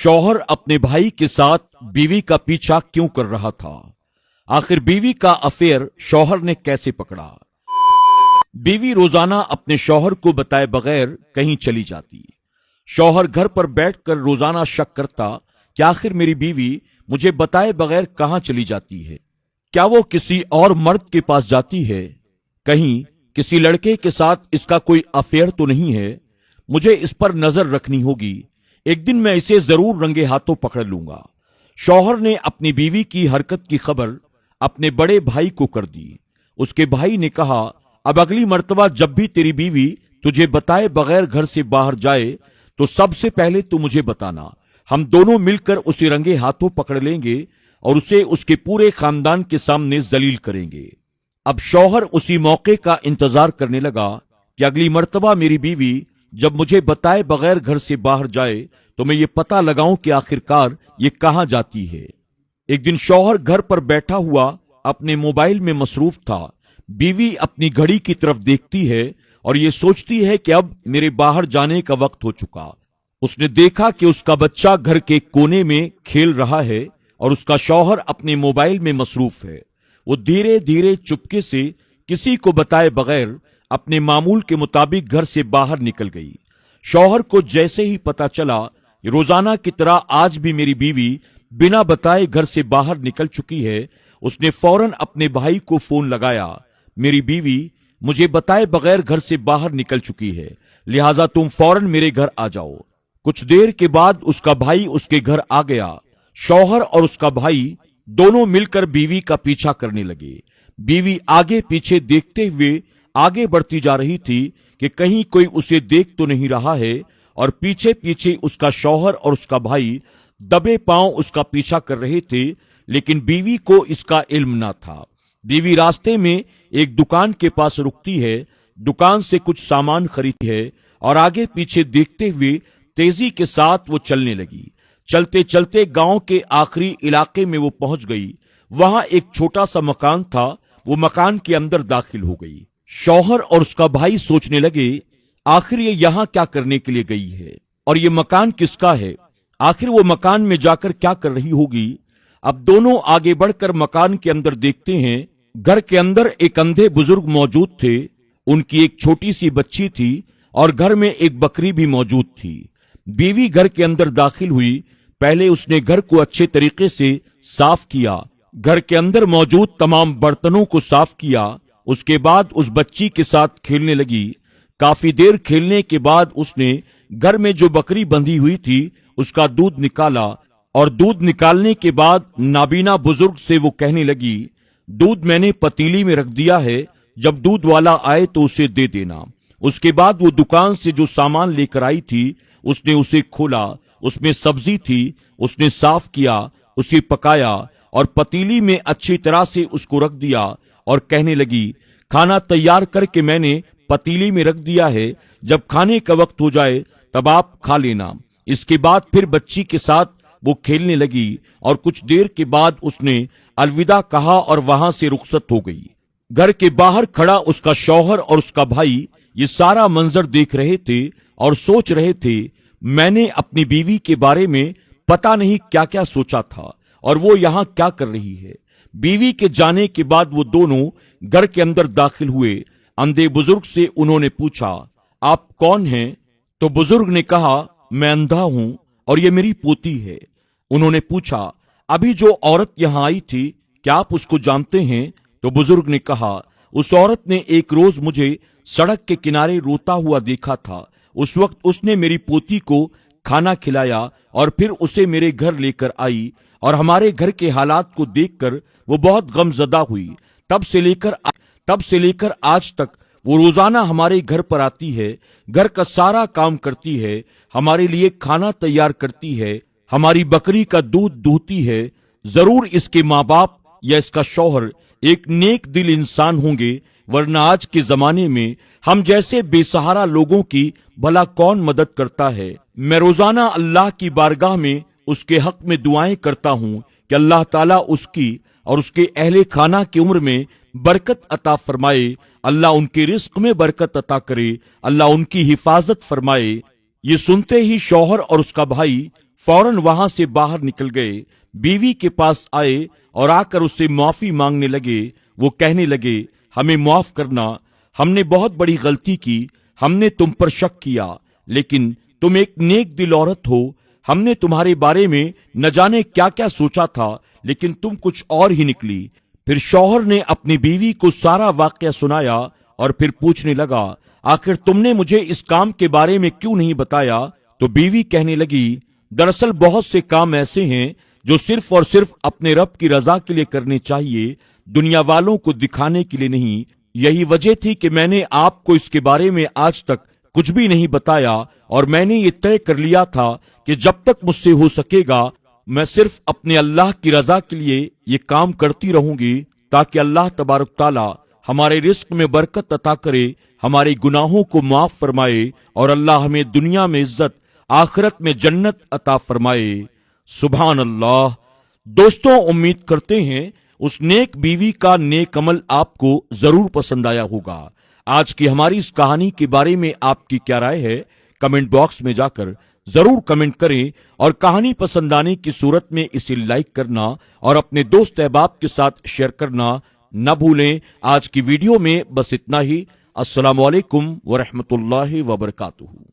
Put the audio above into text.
शौहर अपने भाई के साथ बीवी का पीछा क्यों कर रहा था? आखिर बीवी का अफेयर शौहर ने कैसे पकड़ा? बीवी रोजाना अपने शौहर को बताए बगैर कहीं चली जाती। शौहर घर पर बैठकर रोजाना शक करता कि आखिर मेरी बीवी मुझे बताए बगैर कहां चली जाती है। क्या वो किसी और मर्द के पास जाती है? कहीं किसी लड़के के साथ इसका कोई अफेयर तो नहीं है? मुझे इस पर नजर रखनी होगी। एक दिन मैं इसे जरूर रंगे हाथों पकड़ लूंगा। शौहर ने अपनी बीवी की हरकत की खबर अपने बड़े भाई को कर दी। उसके भाई ने कहा, अब अगली मर्तबा जब भी तेरी बीवी तुझे बताए बगैर घर से बाहर जाए तो सबसे पहले तू मुझे बताना। हम दोनों मिलकर उसे रंगे हाथों पकड़ लेंगे और उसे उसके पूरे खानदान के सामने जलील करेंगे। अब शौहर उसी मौके का इंतजार करने लगा कि अगली मर्तबा मेरी बीवी जब मुझे बताए बगैर घर से बाहर जाए तो मैं ये पता लगाऊं कि आखिरकार ये कहां जाती है। एक दिन शौहर घर पर बैठा हुआ अपने मोबाइल में मसरूफ था। बीवी अपनी घड़ी की तरफ देखती है और ये सोचती है कि अब मेरे बाहर जाने का वक्त हो चुका। उसने देखा कि उसका बच्चा घर के कोने में खेल रहा है और उसका शौहर अपने मोबाइल में मसरूफ है। वो धीरे धीरे चुपके से किसी को बताए बगैर अपने मामूल के मुताबिक घर से बाहर निकल गई। शौहर को जैसे ही पता चला रोजाना की तरह आज भी मेरी बीवी बिना बताए घर से बाहर निकल चुकी है, उसने फौरन अपने भाई को फोन लगाया। मेरी बीवी मुझे बताए बगैर घर से बाहर निकल चुकी है, लिहाजा तुम फौरन मेरे घर आ जाओ। कुछ देर के बाद उसका भाई उसके घर आ गया। शौहर और उसका भाई दोनों मिलकर बीवी का पीछा करने लगे। बीवी आगे पीछे देखते हुए आगे बढ़ती जा रही थी कि कहीं कोई उसे देख तो नहीं रहा है, और पीछे पीछे उसका शौहर और उसका भाई दबे पांव उसका पीछा कर रहे थे, लेकिन बीवी को इसका इल्म ना था। बीवी रास्ते में एक दुकान के पास रुकती है, दुकान से कुछ सामान खरीदती है और आगे पीछे देखते हुए तेजी के साथ वो चलने लगी। चलते चलते गांव के आखिरी इलाके में वो पहुंच गई। वहां एक छोटा सा मकान था। वो मकान के अंदर दाखिल हो गई। शौहर और उसका भाई सोचने लगे, आखिर ये यहां क्या करने के लिए गई है और ये मकान किसका है? आखिर वो मकान में जाकर क्या कर रही होगी? अब दोनों आगे बढ़कर मकान के अंदर देखते हैं। घर के अंदर एक अंधे बुजुर्ग मौजूद थे, उनकी एक छोटी सी बच्ची थी और घर में एक बकरी भी मौजूद थी। बीवी घर के अंदर दाखिल हुई। पहले उसने घर को अच्छे तरीके से साफ किया, घर के अंदर मौजूद तमाम बर्तनों को साफ किया। उसके बाद उस बच्ची के साथ खेलने लगी। काफी देर खेलने के बाद उसने घर में जो बकरी बंधी हुई थी उसका दूध निकाला, और दूध निकालने के बाद नाबीना बुजुर्ग से वो कहने लगी, दूध मैंने पतीली में रख दिया है, जब दूध वाला आए तो उसे दे देना। उसके बाद वो दुकान से जो सामान लेकर आई थी उसने उसे खोला। उसमें सब्जी थी, उसने साफ किया, उसे पकाया और पतीली में अच्छी तरह से उसको रख दिया और कहने लगी, खाना तैयार करके मैंने पतीली में रख दिया है, जब खाने का वक्त हो जाए तब आप खा लेना। इसके बाद फिर बच्ची के साथ वो खेलने लगी और कुछ देर के बाद उसने अलविदा कहा और वहां से रुखसत हो गई। घर के बाहर खड़ा उसका शौहर और उसका भाई ये सारा मंजर देख रहे थे और सोच रहे थे, मैंने अपनी बीवी के बारे में पता नहीं क्या क्या सोचा था और वो यहां क्या कर रही है। बीवी के जाने के बाद वो दोनों घर के अंदर दाखिल हुए। अंधे बुजुर्ग से उन्होंने पूछा, आप कौन हैं? तो बुजुर्ग ने कहा, मैं अंधा हूं और ये मेरी पोती है। उन्होंने पूछा, अभी जो औरत यहां आई थी क्या आप उसको जानते हैं? तो बुजुर्ग ने कहा, उस औरत ने एक रोज मुझे सड़क के किनारे रोता हुआ देखा था। उस वक्त उसने मेरी पोती को खाना खिलाया और फिर उसे मेरे घर लेकर आई और हमारे घर के हालात को देखकर वो बहुत गमजदा हुई। तब से लेकर आज तक वो रोजाना हमारे घर पर आती है, घर का सारा काम करती है, हमारे लिए खाना तैयार करती है, हमारी बकरी का दूध दूहती है। जरूर इसके माँ बाप या इसका शौहर एक नेक दिल इंसान होंगे, वरना आज के जमाने में हम जैसे बेसहारा लोगों की भला कौन मदद करता है। मैं रोजाना अल्लाह की बारगाह में उसके हक में दुआएं करता हूं कि अल्लाह ताला उसकी और उसके अहले खाना की उम्र में बरकत अता फरमाए, अल्लाह उनके रिस्क में बरकत अता करे, अल्लाह उनकी हिफाजत फरमाए। ये सुनते ही शौहर और उसका भाई फौरन वहां से बाहर निकल गए, बीवी के पास आए और आकर उससे माफी मांगने लगे। वो कहने लगे, हमें माफ करना, हमने बहुत बड़ी गलती की, हमने तुम पर शक किया, लेकिन तुम एक नेक दिल औरत हो। हमने तुम्हारे बारे में न जाने क्या क्या सोचा था, लेकिन तुम कुछ और ही निकली। फिर शौहर ने अपनी बीवी को सारा वाकया सुनाया और फिर पूछने लगा, आखिर तुमने मुझे इस काम के बारे में क्यों नहीं बताया? तो बीवी कहने लगी, दरअसल बहुत से काम ऐसे हैं जो सिर्फ और सिर्फ अपने रब की रजा के लिए करने चाहिए, दुनिया वालों को दिखाने के लिए नहीं। यही वजह थी कि मैंने आपको इसके बारे में आज तक कुछ भी नहीं बताया, और मैंने ये तय कर लिया था कि जब तक मुझसे हो सकेगा मैं सिर्फ अपने अल्लाह की रजा के लिए ये काम करती रहूंगी, ताकि अल्लाह तबारक ताला हमारे रिस्क में बरकत अता करे, हमारे गुनाहों को माफ फरमाए और अल्लाह हमें दुनिया में इज्जत, आखिरत में जन्नत अता फरमाए। सुभान अल्लाह। दोस्तों, उम्मीद करते हैं उस नेक बीवी का नेक अमल आपको जरूर पसंद आया होगा। आज की हमारी इस कहानी के बारे में आपकी क्या राय है? कमेंट बॉक्स में जाकर जरूर कमेंट करें, और कहानी पसंद आने की सूरत में इसे लाइक करना और अपने दोस्त अहबाब के साथ शेयर करना न भूलें। आज की वीडियो में बस इतना ही। अस्सलामु अलैकुम व रहमतुल्लाहि व बरकातुहू।